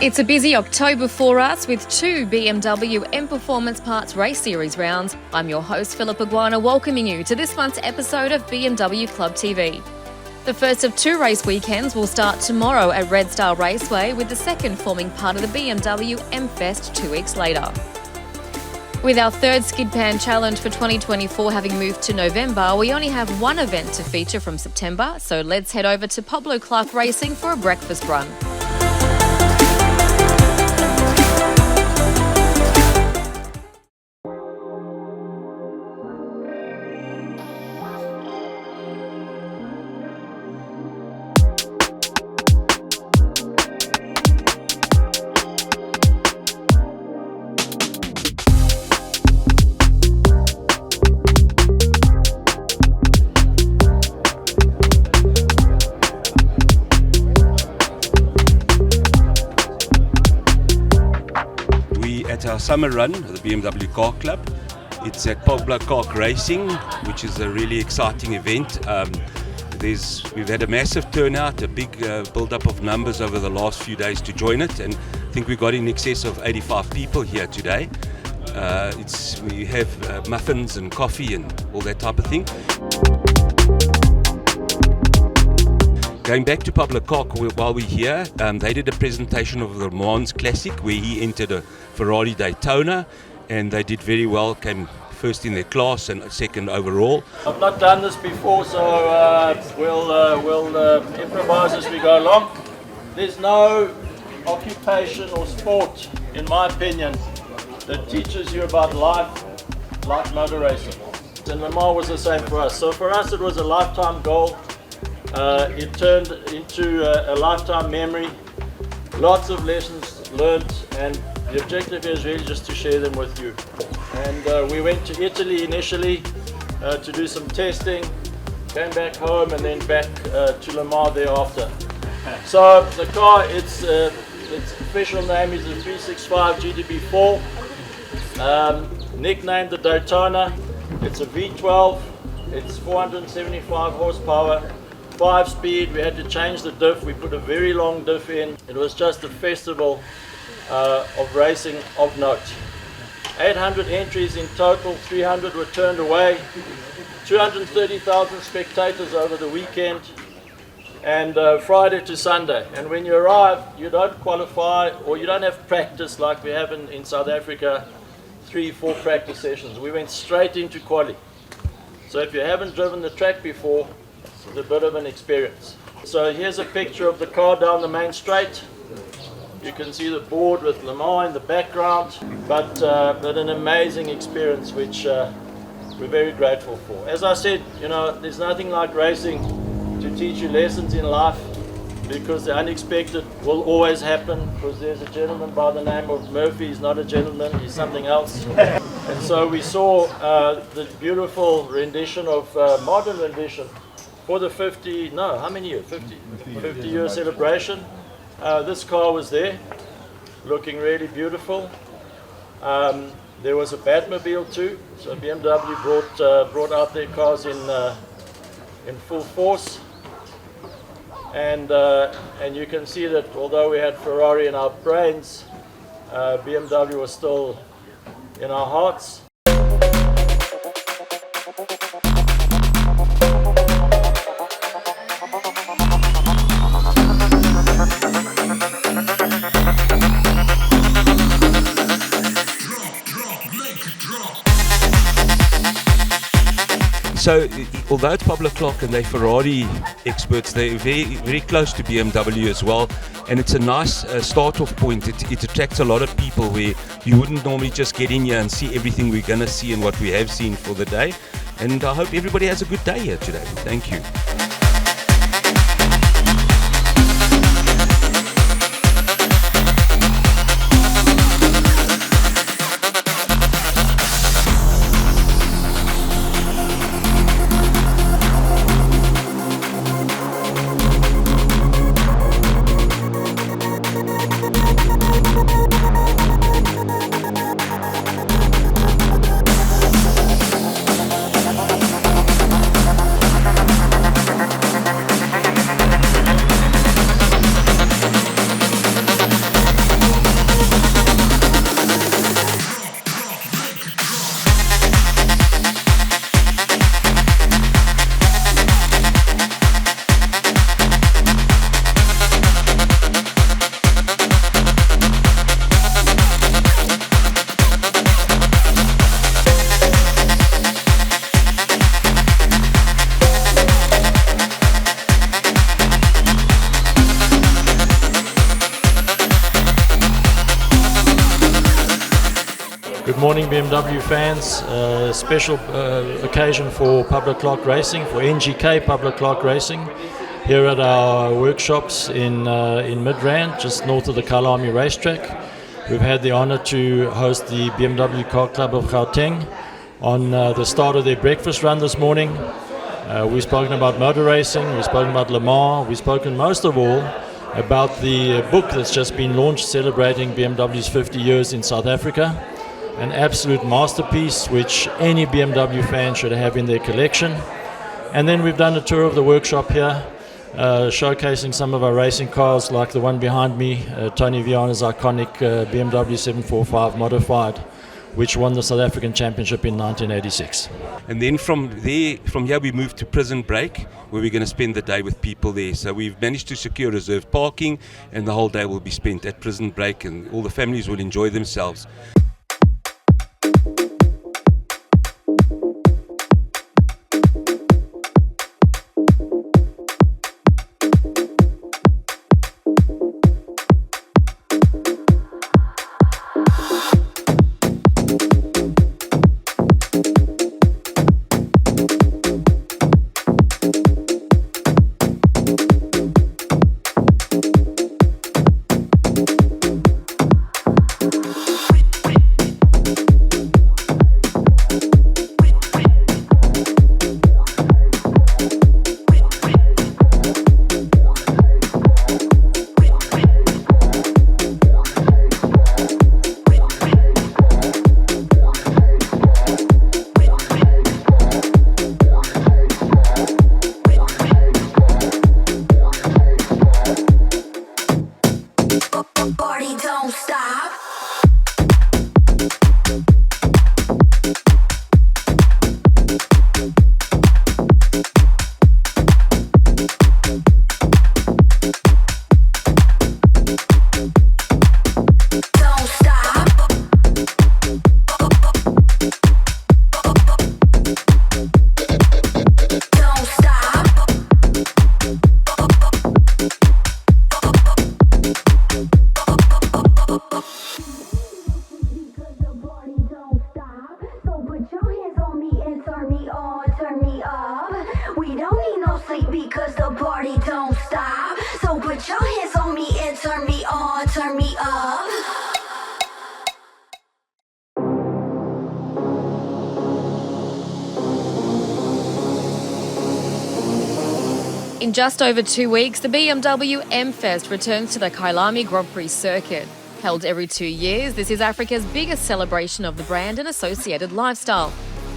It's a busy October for us with 2 BMW M Performance Parts Race Series rounds. I'm your host, Philippa Guana, welcoming you to this month's episode of BMW Club TV. The first of 2 race weekends will start tomorrow at Red Star Raceway, with the second forming part of the BMW M Fest 2 weeks later. With our third Skid Pan Challenge for 2024 having moved to November, we only have one event to feature from September, so let's head over to Pablo Clark Racing for a breakfast run. At our summer run of the BMW Car Club. It's at Pablo Clark Racing, which is a really exciting event. We've had a massive turnout, a big build-up of numbers over the last few days to join it, and I think we got in excess of 85 people here today. We have muffins and coffee and all that type of thing. Going back to Pablo Clark while we're here, they did a presentation of the Le Mans Classic where he entered a Ferrari Daytona, and they did very well, came first in their class and second overall. I've not done this before, so we'll improvise as we go along. There's no occupation or sport, in my opinion, that teaches you about life like motor racing. And Le Mans was the same for us. So for us it was a lifetime goal. It turned into a lifetime memory, lots of lessons learned, and the objective is really just to share them with you. And we went to Italy initially to do some testing, came back home and then back to Le Mans thereafter. So the car, its official name is the 365 GTB4, nicknamed the Daytona. It's a V12, it's 475 horsepower. 5-speed, we had to change the diff, we put a very long diff in. It was just a festival of racing of note. 800 entries in total, 300 were turned away, 230,000 spectators over the weekend, and Friday to Sunday. And when you arrive, you don't qualify or you don't have practice like we have in South Africa, 3-4 practice sessions. We went straight into quali. So if you haven't driven the track before, it's a bit of an experience. So here's a picture of the car down the main straight. You can see the board with Le Mans in the background, but an amazing experience which we're very grateful for. As I said, there's nothing like racing to teach you lessons in life, because the unexpected will always happen, because there's a gentleman by the name of Murphy. He's not a gentleman, he's something else. And so we saw the beautiful rendition of modern rendition for the 50-year celebration. This car was there, looking really beautiful. There was a Batmobile too, so BMW brought out their cars in full force. And you can see that although we had Ferrari in our brains, BMW was still in our hearts. So, although it's Pablo Clark and they're Ferrari experts, they're very, very close to BMW as well, and it's a nice start-off point. It attracts a lot of people where you wouldn't normally just get in here and see everything we're going to see and what we have seen for the day. And I hope everybody has a good day here today. Thank you. BMW fans. Special occasion for Pablo Clark Racing, for NGK Pablo Clark Racing, here at our workshops in Midrand, just north of the Kalami racetrack. We've had the honor to host the BMW Car Club of Gauteng on the start of their breakfast run this morning. We've spoken about motor racing, we've spoken about Le Mans, we've spoken most of all about the book that's just been launched celebrating BMW's 50 years in South Africa. An absolute masterpiece which any BMW fan should have in their collection. And then we've done a tour of the workshop here, showcasing some of our racing cars like the one behind me, Tony Viana's iconic BMW 745 modified, which won the South African Championship in 1986. And then from here we moved to Prison Break, where we're going to spend the day with people there. So we've managed to secure reserved parking, and the whole day will be spent at Prison Break, and all the families will enjoy themselves. Because the party don't stop. So put your hands on me and turn me on, turn me up. In just over 2 weeks, the BMW M-Fest returns to the Kailami Grand Prix circuit. Held every 2 years, this is Africa's biggest celebration of the brand and associated lifestyle.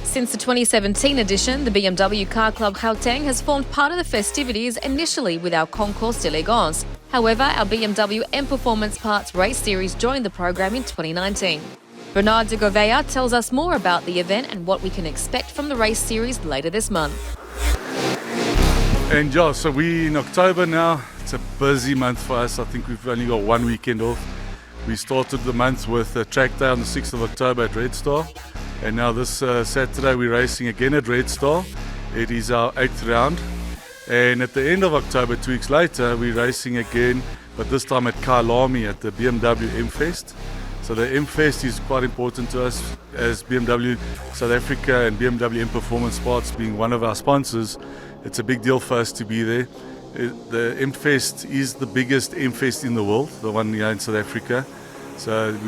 Since the 2017 edition, the BMW Car Club Gauteng has formed part of the festivities, initially with our Concours d'Elegance. However, our BMW M Performance Parts race series joined the program in 2019. Bernard de Gouveia tells us more about the event and what we can expect from the race series later this month. And yeah, so we're in October now. It's a busy month for us. I think we've only got one weekend off. We started the month with a track day on the 6th of October at Red Star. And now this Saturday we're racing again at Red Star. It is our 8th round. And at the end of October, 2 weeks later, we're racing again, but this time at Kalami at the BMW M-Fest. So the M-Fest is quite important to us as BMW South Africa and BMW M Performance Parts being one of our sponsors. It's a big deal for us to be there. The M-Fest is the biggest M-Fest in the world, the one here in South Africa. So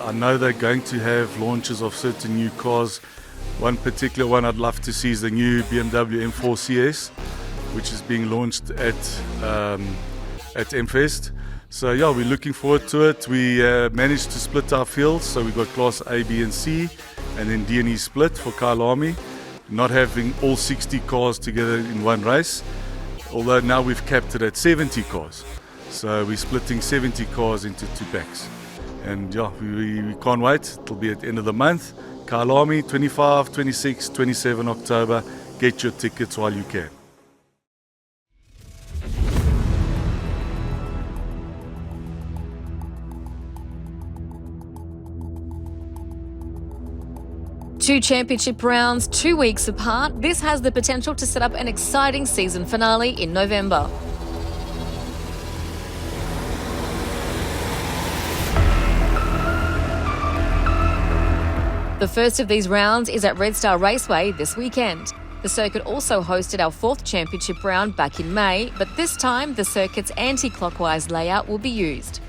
I know they're going to have launches of certain new cars. One particular one I'd love to see is the new BMW M4 CS, which is being launched at M-Fest. So yeah, we're looking forward to it. We managed to split our fields, so we got Class A, B and C, and then D&E split for Kalami, not having all 60 cars together in one race, although now we've capped it at 70 cars. So we're splitting 70 cars into 2 packs. And yeah, we can't wait. It'll be at the end of the month. Kalami, 25, 26, 27 October. Get your tickets while you can. Two championship rounds, 2 weeks apart. This has the potential to set up an exciting season finale in November. The first of these rounds is at Red Star Raceway this weekend. The circuit also hosted our fourth championship round back in May, but this time the circuit's anti-clockwise layout will be used.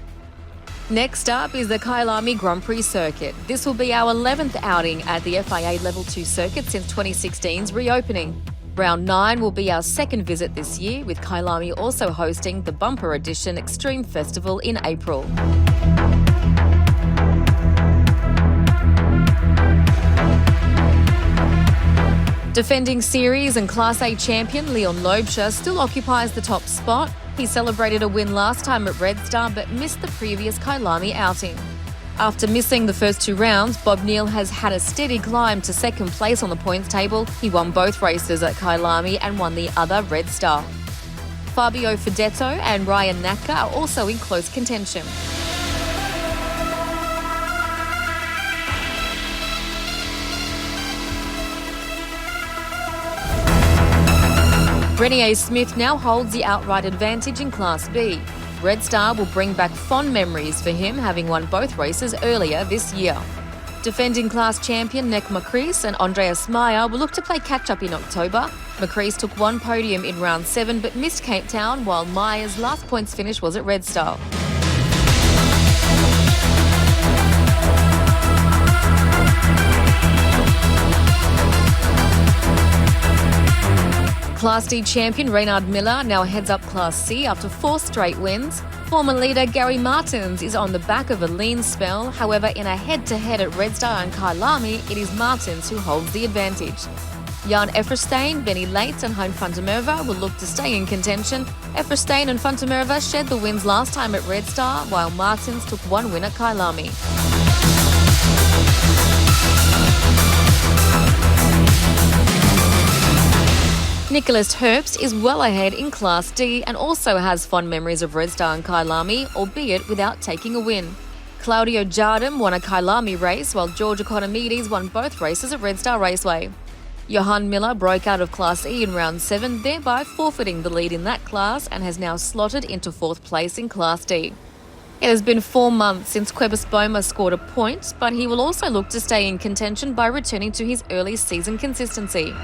Next up is the Kyalami Grand Prix circuit. This will be our 11th outing at the FIA Level 2 circuit since 2016's reopening. Round 9 will be our second visit this year, with Kyalami also hosting the Bumper Edition Extreme Festival in April. Defending Series and Class A champion Leon Loebscher still occupies the top spot. He celebrated a win last time at Red Star but missed the previous Kyalami outing. After missing the first 2 rounds, Bob Neal has had a steady climb to second place on the points table. He won both races at Kyalami and won the other Red Star. Fabio Fedetto and Ryan Naka are also in close contention. Renier Smith now holds the outright advantage in Class B. Red Star will bring back fond memories for him, having won both races earlier this year. Defending class champion Nick Macris and Andreas Meyer will look to play catch-up in October. Macris took 1 podium in round 7 but missed Cape Town, while Meyer's last points finish was at Red Star. Class D champion Reynard Miller now heads up Class C after 4 straight wins. Former leader Gary Martins is on the back of a lean spell. However, in a head-to-head at Red Star and Kyalami, it is Martins who holds the advantage. Jan Efferstein, Benny Leitz and Hein van der Merwe will look to stay in contention. Efferstein and van der Merwe shared the wins last time at Red Star, while Martins took 1 win at Kyalami. Nicholas Herbst is well ahead in Class D and also has fond memories of Red Star and Kyalami, albeit without taking a win. Claudio Jardim won a Kyalami race, while George Economides won both races at Red Star Raceway. Johan Miller broke out of Class E in round 7, thereby forfeiting the lead in that class, and has now slotted into 4th place in Class D. It has been 4 months since Quebus Boma scored a point, but he will also look to stay in contention by returning to his early season consistency.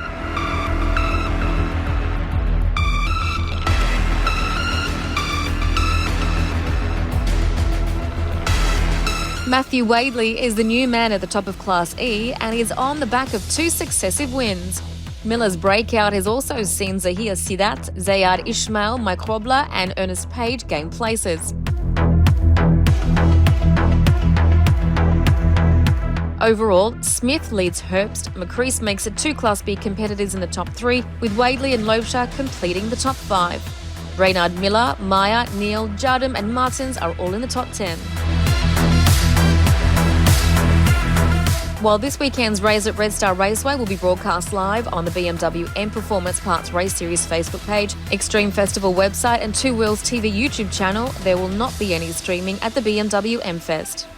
Matthew Wadley is the new man at the top of Class E and is on the back of 2 successive wins. Miller's breakout has also seen Zahir Sidat, Zayad Ismail, Mike Robler and Ernest Page gain places. Overall, Smith leads Herbst, Macris makes it 2 Class B competitors in the top 3, with Wadley and Loebscher completing the top 5. Reynard Miller, Meyer, Neal, Jardim and Martins are all in the top 10. While this weekend's race at Red Star Raceway will be broadcast live on the BMW M Performance Parts Race Series Facebook page, Extreme Festival website and Two Wheels TV YouTube channel, there will not be any streaming at the BMW M Fest.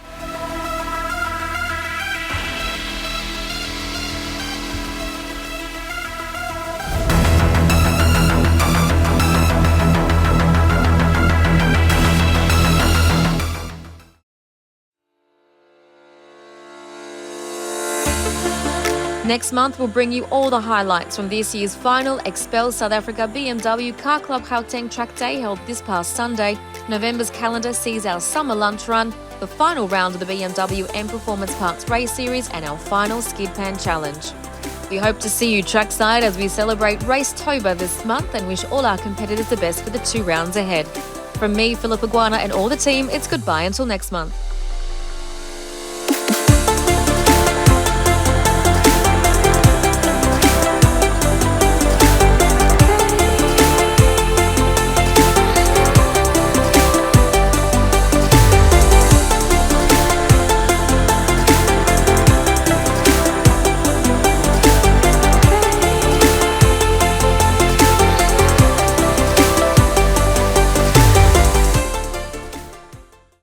Next month, we'll bring you all the highlights from this year's final Expel South Africa BMW Car Club Gauteng Track Day held this past Sunday. November's calendar sees our summer lunch run, the final round of the BMW M Performance Parts Race Series and our final Skid Pan Challenge. We hope to see you trackside as we celebrate Racetober this month and wish all our competitors the best for the 2 rounds ahead. From me, Philippa Guana and all the team, it's goodbye until next month.